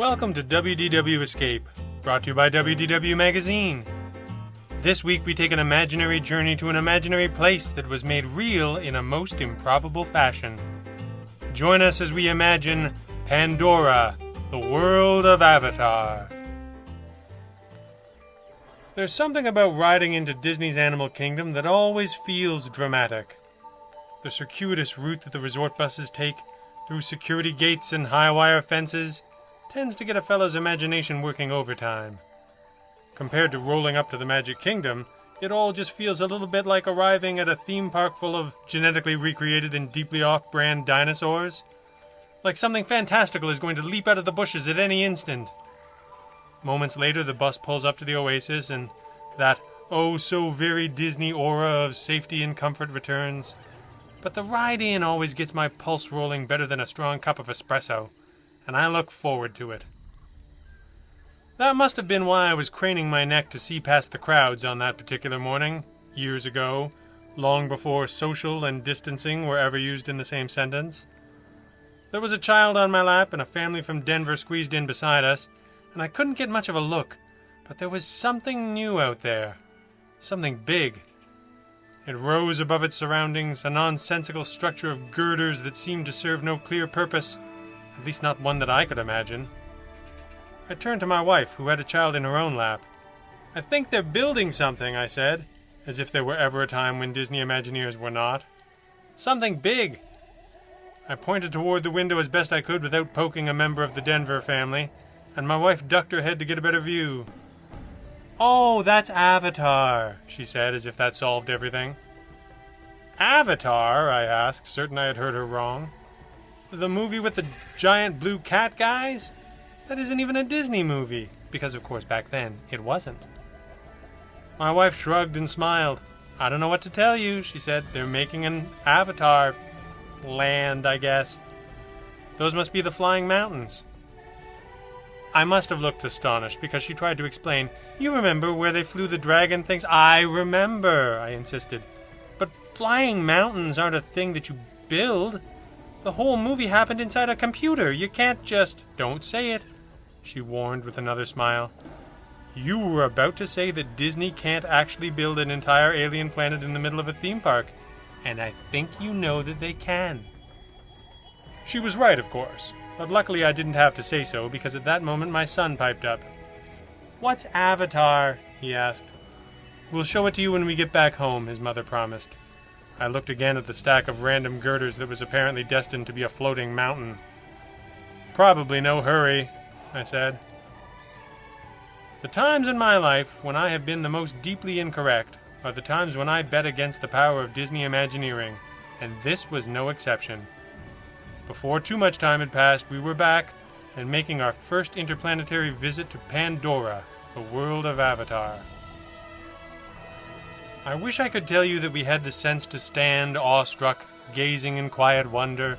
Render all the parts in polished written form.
Welcome to WDW Escape, brought to you by WDW Magazine. This week we take an imaginary journey to an imaginary place that was made real in a most improbable fashion. Join us as we imagine Pandora, the world of Avatar. There's something about riding into Disney's Animal Kingdom that always feels dramatic. The circuitous route that the resort buses take, through security gates and high-wire fences, tends to get a fellow's imagination working overtime. Compared to rolling up to the Magic Kingdom, it all just feels a little bit like arriving at a theme park full of genetically recreated and deeply off-brand dinosaurs. Like something fantastical is going to leap out of the bushes at any instant. Moments later, the bus pulls up to the oasis, and that oh-so-very Disney aura of safety and comfort returns. But the ride-in always gets my pulse rolling better than a strong cup of espresso, and I look forward to it. That must have been why I was craning my neck to see past the crowds on that particular morning, years ago, long before social and distancing were ever used in the same sentence. There was a child on my lap and a family from Denver squeezed in beside us, and I couldn't get much of a look, but there was something new out there. Something big. It rose above its surroundings, a nonsensical structure of girders that seemed to serve no clear purpose, at least not one that I could imagine. I turned to my wife, who had a child in her own lap. "I think they're building something," I said, as if there were ever a time when Disney Imagineers were not. "Something big." I pointed toward the window as best I could without poking a member of the Denver family, and my wife ducked her head to get a better view. "Oh, that's Avatar," she said, as if that solved everything. "Avatar?" I asked, certain I had heard her wrong. "The movie with the giant blue cat guys? That isn't even a Disney movie," because of course back then it wasn't. My wife shrugged and smiled. "I don't know what to tell you," she said. "They're making an Avatar land, I guess. Those must be the flying mountains." I must have looked astonished, because she tried to explain. "You remember where they flew the dragon things?" "I remember," I insisted. "But flying mountains aren't a thing that you build. The whole movie happened inside a computer. You can't just—" "Don't say it," she warned with another smile. "You were about to say that Disney can't actually build an entire alien planet in the middle of a theme park, and I think you know that they can." She was right, of course, but luckily I didn't have to say so, because at that moment my son piped up. "What's Avatar?" he asked. "We'll show it to you when we get back home," his mother promised. I looked again at the stack of random girders that was apparently destined to be a floating mountain. "Probably no hurry," I said. The times in my life when I have been the most deeply incorrect are the times when I bet against the power of Disney Imagineering, and this was no exception. Before too much time had passed, we were back and making our first interplanetary visit to Pandora, the world of Avatar. I wish I could tell you that we had the sense to stand awestruck, gazing in quiet wonder.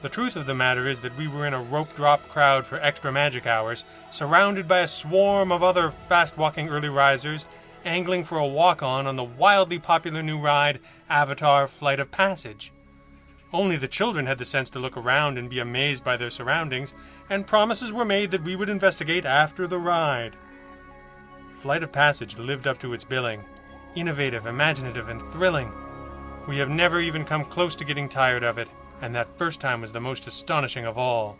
The truth of the matter is that we were in a rope-drop crowd for extra magic hours, surrounded by a swarm of other fast-walking early risers, angling for a walk-on the wildly popular new ride, Avatar Flight of Passage. Only the children had the sense to look around and be amazed by their surroundings, and promises were made that we would investigate after the ride. Flight of Passage lived up to its billing. Innovative, imaginative, and thrilling. We have never even come close to getting tired of it, and that first time was the most astonishing of all.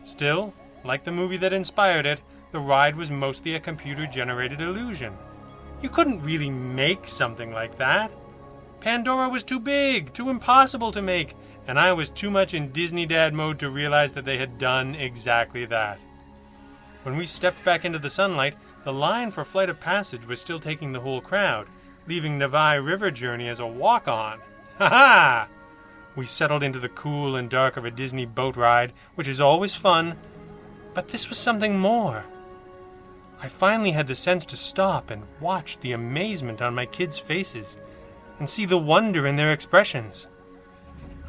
Still, like the movie that inspired it, the ride was mostly a computer-generated illusion. You couldn't really make something like that. Pandora was too big, too impossible to make, and I was too much in Disney Dad mode to realize that they had done exactly that. When we stepped back into the sunlight, the line for Flight of Passage was still taking the whole crowd, leaving Navai River Journey as a walk-on. Ha-ha! We settled into the cool and dark of a Disney boat ride, which is always fun, but this was something more. I finally had the sense to stop and watch the amazement on my kids' faces, and see the wonder in their expressions.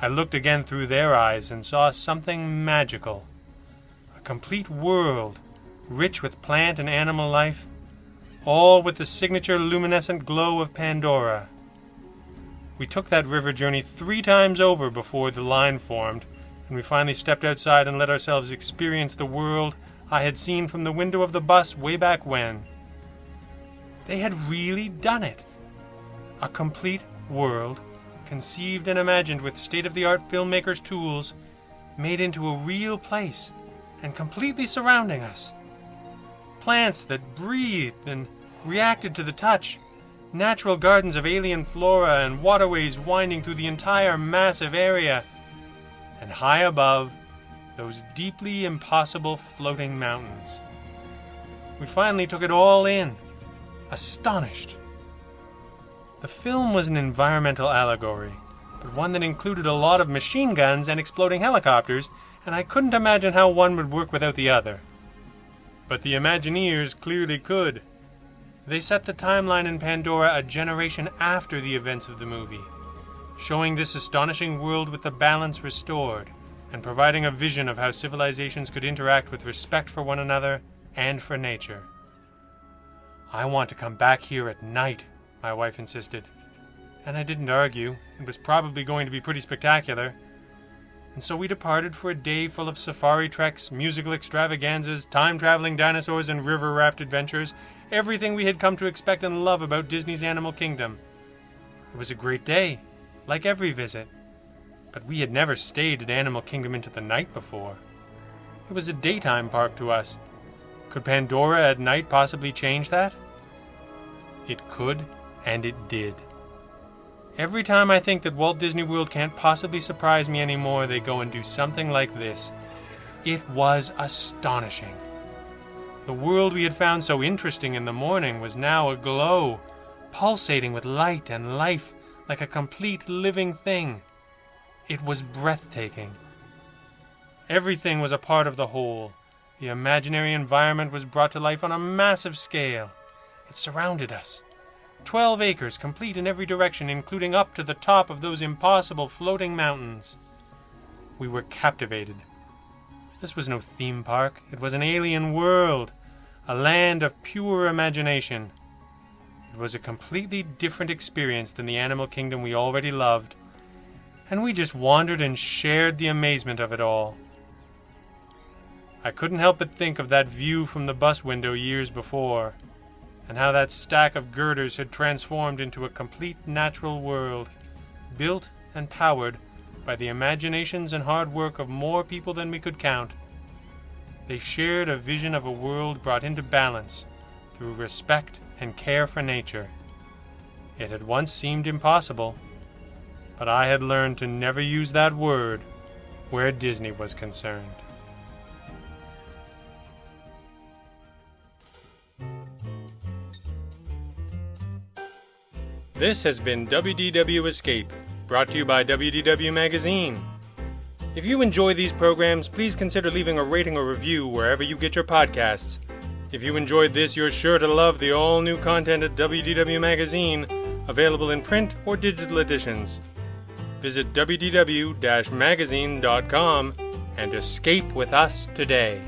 I looked again through their eyes and saw something magical. A complete world, rich with plant and animal life, all with the signature luminescent glow of Pandora. We took that river journey 3 times over before the line formed, and we finally stepped outside and let ourselves experience the world I had seen from the window of the bus way back when. They had really done it. A complete world, conceived and imagined with state-of-the-art filmmakers' tools, made into a real place and completely surrounding us. Plants that breathed and reacted to the touch, natural gardens of alien flora and waterways winding through the entire massive area, and high above, those deeply impossible floating mountains. We finally took it all in, astonished. The film was an environmental allegory, but one that included a lot of machine guns and exploding helicopters, and I couldn't imagine how one would work without the other. But the Imagineers clearly could. They set the timeline in Pandora a generation after the events of the movie, showing this astonishing world with the balance restored, and providing a vision of how civilizations could interact with respect for one another and for nature. "I want to come back here at night," my wife insisted. And I didn't argue. It was probably going to be pretty spectacular. And so we departed for a day full of safari treks, musical extravaganzas, time-traveling dinosaurs, and river raft adventures, everything we had come to expect and love about Disney's Animal Kingdom. It was a great day, like every visit. But we had never stayed at Animal Kingdom into the night before. It was a daytime park to us. Could Pandora at night possibly change that? It could, and it did. Every time I think that Walt Disney World can't possibly surprise me anymore, they go and do something like this. It was astonishing. The world we had found so interesting in the morning was now aglow, pulsating with light and life like a complete living thing. It was breathtaking. Everything was a part of the whole. The imaginary environment was brought to life on a massive scale. It surrounded us. 12 acres, complete in every direction, including up to the top of those impossible floating mountains. We were captivated. This was no theme park. It was an alien world, a land of pure imagination. It was a completely different experience than the Animal Kingdom we already loved, and we just wandered and shared the amazement of it all. I couldn't help but think of that view from the bus window years before, and how that stack of girders had transformed into a complete natural world, built and powered by the imaginations and hard work of more people than we could count. They shared a vision of a world brought into balance through respect and care for nature. It had once seemed impossible, but I had learned to never use that word where Disney was concerned. This has been WDW Escape, brought to you by WDW Magazine. If you enjoy these programs, please consider leaving a rating or review wherever you get your podcasts. If you enjoyed this, you're sure to love the all-new content at WDW Magazine, available in print or digital editions. Visit wdw-magazine.com and escape with us today.